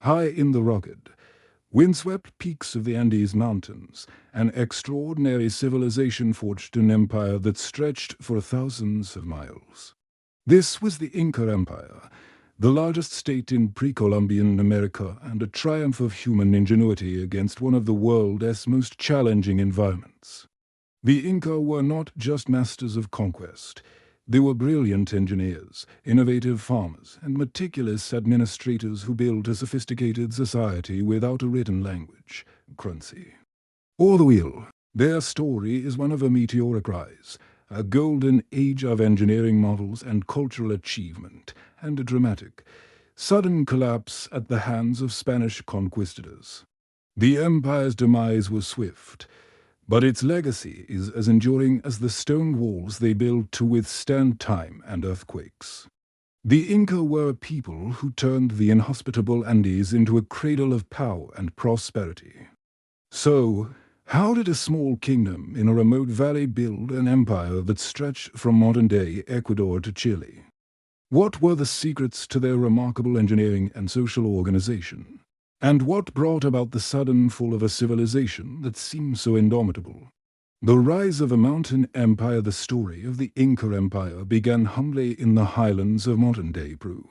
High in the rugged, windswept peaks of the Andes Mountains, an extraordinary civilization forged an empire that stretched for thousands of miles. This was the Inca Empire, the largest state in pre-Columbian America and a triumph of human ingenuity against one of the world's most challenging environments. The Inca were not just masters of conquest. They were brilliant engineers, innovative farmers, and meticulous administrators who built a sophisticated society without a written language, currency, or the wheel. Their story is one of a meteoric rise, a golden age of engineering marvels and cultural achievement, and a dramatic, sudden collapse at the hands of Spanish conquistadors. The empire's demise was swift, but its legacy is as enduring as the stone walls they built to withstand time and earthquakes. The Inca were a people who turned the inhospitable Andes into a cradle of power and prosperity. So, how did a small kingdom in a remote valley build an empire that stretched from modern-day Ecuador to Chile? What were the secrets to their remarkable engineering and social organization? And what brought about the sudden fall of a civilization that seemed so indomitable? The rise of a mountain empire. The story of the Inca Empire began humbly in the highlands of modern-day Peru.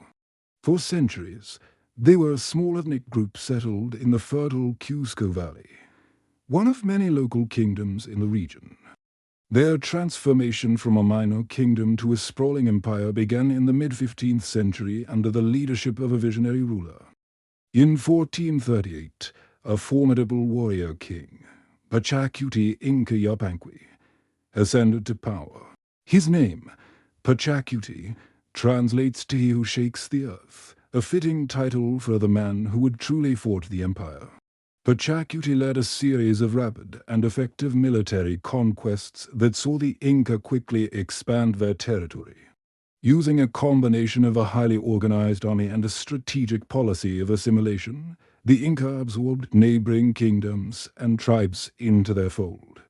For centuries, they were a small ethnic group settled in the fertile Cusco Valley, one of many local kingdoms in the region. Their transformation from a minor kingdom to a sprawling empire began in the mid-15th century under the leadership of a visionary ruler. In 1438, a formidable warrior king, Pachacuti Inca Yupanqui, ascended to power. His name, Pachacuti, translates to "he who shakes the earth," a fitting title for the man who would truly fort the empire. Pachacuti led a series of rapid and effective military conquests that saw the Inca quickly expand their territory. Using a combination of a highly organized army and a strategic policy of assimilation, the Inca absorbed neighboring kingdoms and tribes into their fold.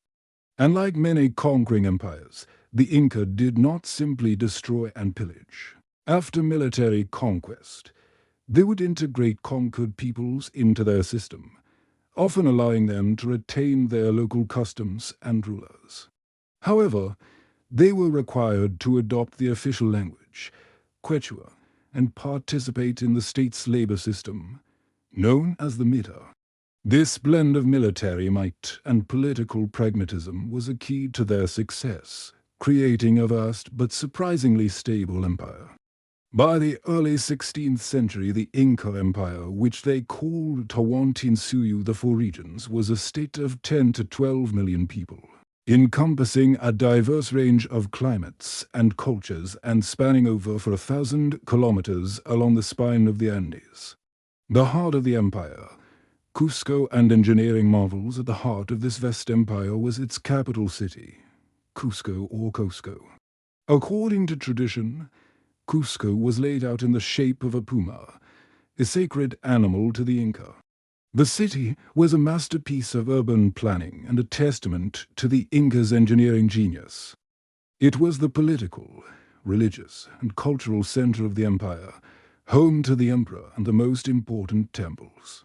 And like many conquering empires, the Inca did not simply destroy and pillage. After military conquest, they would integrate conquered peoples into their system, often allowing them to retain their local customs and rulers. However, they were required to adopt the official language, Quechua, and participate in the state's labor system, known as the mita. This blend of military might and political pragmatism was a key to their success, creating a vast but surprisingly stable empire. By the early 16th century, the Inca Empire, which they called Tawantinsuyu, the Four Regions, was a state of 10 to 12 million people, encompassing a diverse range of climates and cultures and spanning over for 1,000 kilometers along the spine of the Andes. The heart of the empire, Cusco, and engineering marvels at the heart of this vast empire was its capital city, Cusco or Cusco. According to tradition, Cusco was laid out in the shape of a puma, a sacred animal to the Inca. The city was a masterpiece of urban planning and a testament to the Inca's engineering genius. It was the political, religious, and cultural center of the empire, home to the emperor and the most important temples.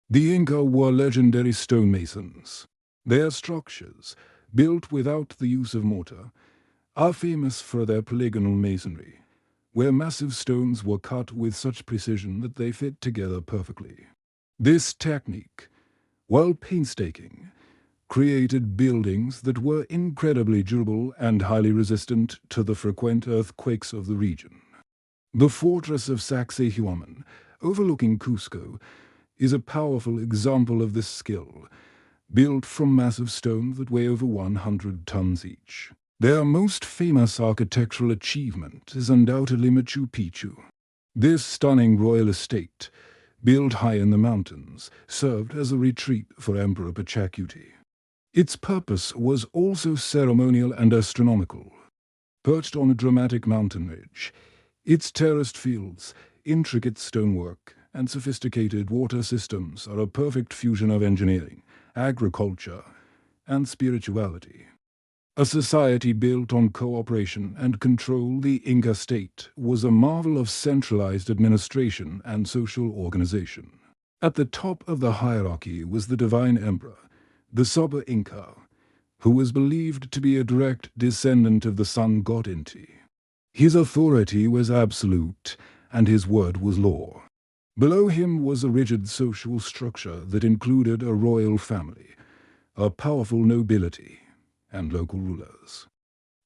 The Inca were legendary stonemasons. Their structures, built without the use of mortar, are famous for their polygonal masonry, where massive stones were cut with such precision that they fit together perfectly. This technique, while painstaking, created buildings that were incredibly durable and highly resistant to the frequent earthquakes of the region. The fortress of Sacsayhuaman, overlooking Cusco, is a powerful example of this skill, built from massive stones that weigh over 100 tons each. Their most famous architectural achievement is undoubtedly Machu Picchu. This stunning royal estate, built high in the mountains, served as a retreat for Emperor Pachacuti. Its purpose was also ceremonial and astronomical. Perched on a dramatic mountain ridge, its terraced fields, intricate stonework, and sophisticated water systems are a perfect fusion of engineering, agriculture, and spirituality. A society built on cooperation and control, the Inca state was a marvel of centralized administration and social organization. At the top of the hierarchy was the divine emperor, the Sober Inca, who was believed to be a direct descendant of the sun god Inti. His authority was absolute, and his word was law. Below him was a rigid social structure that included a royal family, a powerful nobility, and local rulers.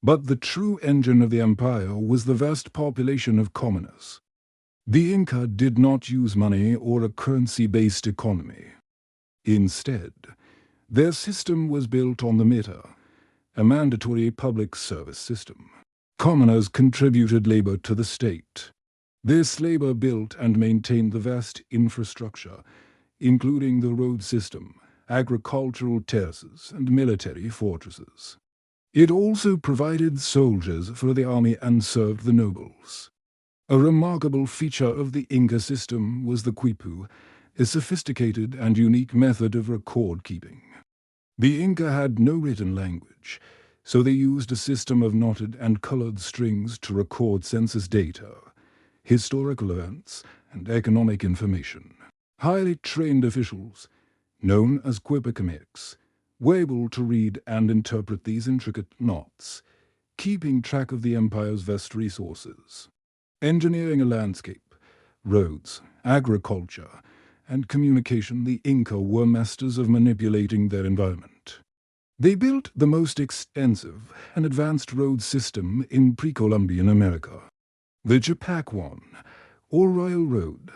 But the true engine of the empire was the vast population of commoners. The Inca did not use money or a currency-based economy. Instead, their system was built on the meter, a mandatory public service system. Commoners contributed labor to the state. This labor built and maintained the vast infrastructure, including the road system, agricultural terraces, and military fortresses. It also provided soldiers for the army and served the nobles. A remarkable feature of the Inca system was the quipu, a sophisticated and unique method of record-keeping. The Inca had no written language, so they used a system of knotted and colored strings to record census data, historical events, and economic information. Highly trained officials, known as quipicomics, were able to read and interpret these intricate knots, keeping track of the empire's vast resources. Engineering a landscape, roads, agriculture, and communication, the Inca were masters of manipulating their environment. They built the most extensive and advanced road system in pre-Columbian America. The Pachacuti, or Royal Road,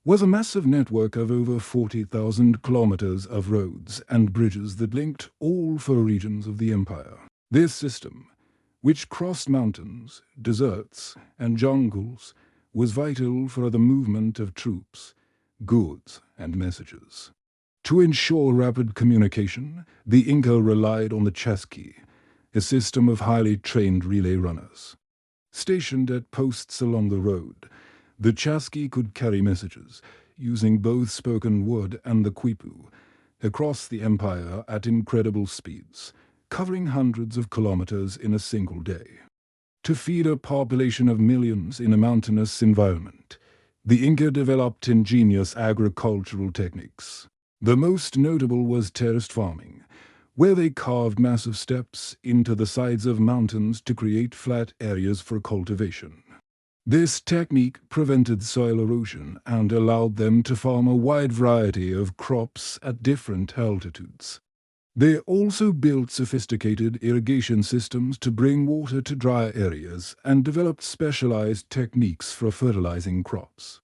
was a massive network of over 40,000 kilometers of roads and bridges that linked all 4 regions of the empire. This system, which crossed mountains, deserts, and jungles, was vital for the movement of troops, goods, and messages. To ensure rapid communication, the Inca relied on the chasqui, a system of highly trained relay runners. Stationed at posts along the road, the chasqui could carry messages, using both spoken word and the quipu, across the empire at incredible speeds, covering hundreds of kilometers in a single day. To feed a population of millions in a mountainous environment, the Inca developed ingenious agricultural techniques. The most notable was terraced farming, where they carved massive steps into the sides of mountains to create flat areas for cultivation. This technique prevented soil erosion and allowed them to farm a wide variety of crops at different altitudes. They also built sophisticated irrigation systems to bring water to dry areas and developed specialized techniques for fertilizing crops.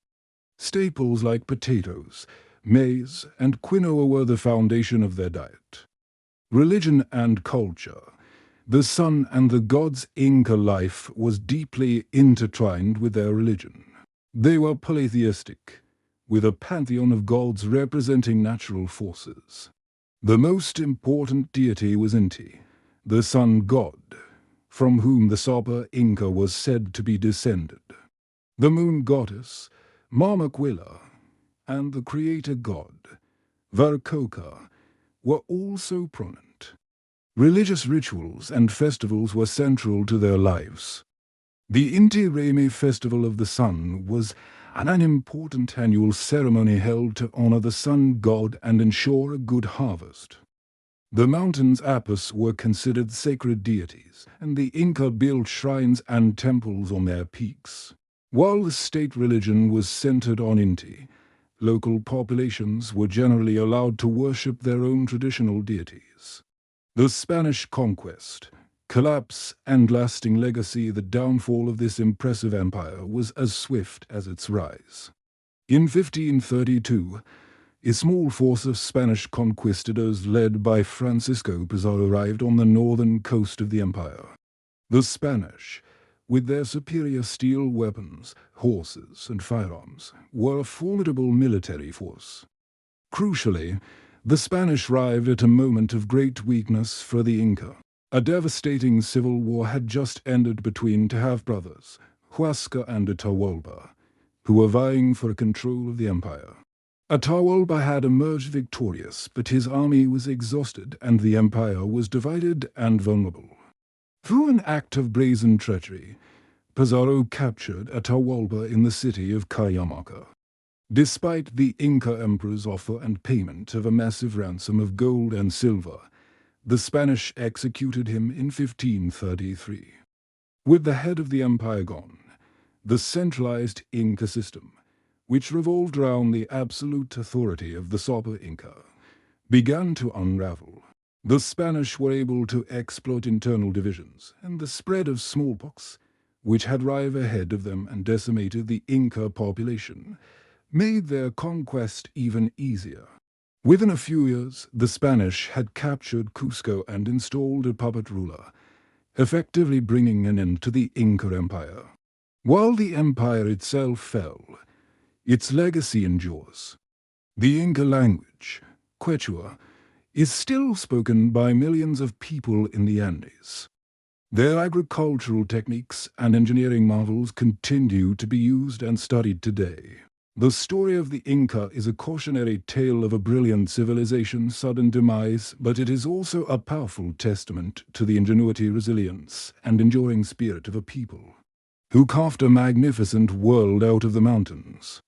Staples like potatoes, maize, and quinoa were the foundation of their diet. Religion and culture. The sun and the gods' Inca life was deeply intertwined with their religion. They were polytheistic, with a pantheon of gods representing natural forces. The most important deity was Inti, the sun god, from whom the Sober Inca was said to be descended. The moon goddess, Mamaquilla, and the creator god, Varcoca, were also prominent. Religious rituals and festivals were central to their lives. The Inti Raymi Festival of the Sun was an important annual ceremony held to honor the sun god and ensure a good harvest. The mountains' Apis were considered sacred deities, and the Inca built shrines and temples on their peaks. While the state religion was centered on Inti, local populations were generally allowed to worship their own traditional deities. The Spanish conquest, collapse, and lasting legacy. The downfall of this impressive empire was as swift as its rise. In 1532, a small force of Spanish conquistadors led by Francisco Pizarro arrived on the northern coast of the empire. The Spanish, with their superior steel weapons, horses, and firearms, were a formidable military force. Crucially, the Spanish arrived at a moment of great weakness for the Inca. A devastating civil war had just ended between two half-brothers, Huasca and Atahualpa, who were vying for control of the empire. Atahualpa had emerged victorious, but his army was exhausted and the empire was divided and vulnerable. Through an act of brazen treachery, Pizarro captured Atahualpa in the city of Cajamarca. Despite the Inca emperor's offer and payment of a massive ransom of gold and silver, the Spanish executed him in 1533. With the head of the empire gone, the centralized Inca system, which revolved around the absolute authority of the Super Inca, began to unravel. The Spanish were able to exploit internal divisions and the spread of smallpox, which had arrived ahead of them and decimated the Inca population, made their conquest even easier. Within a few years, the Spanish had captured Cusco and installed a puppet ruler, effectively bringing an end to the Inca Empire. While the empire itself fell, its legacy endures. The Inca language, Quechua, is still spoken by millions of people in the Andes. Their agricultural techniques and engineering marvels continue to be used and studied today. The story of the Inca is a cautionary tale of a brilliant civilization's sudden demise, but it is also a powerful testament to the ingenuity, resilience, and enduring spirit of a people who carved a magnificent world out of the mountains.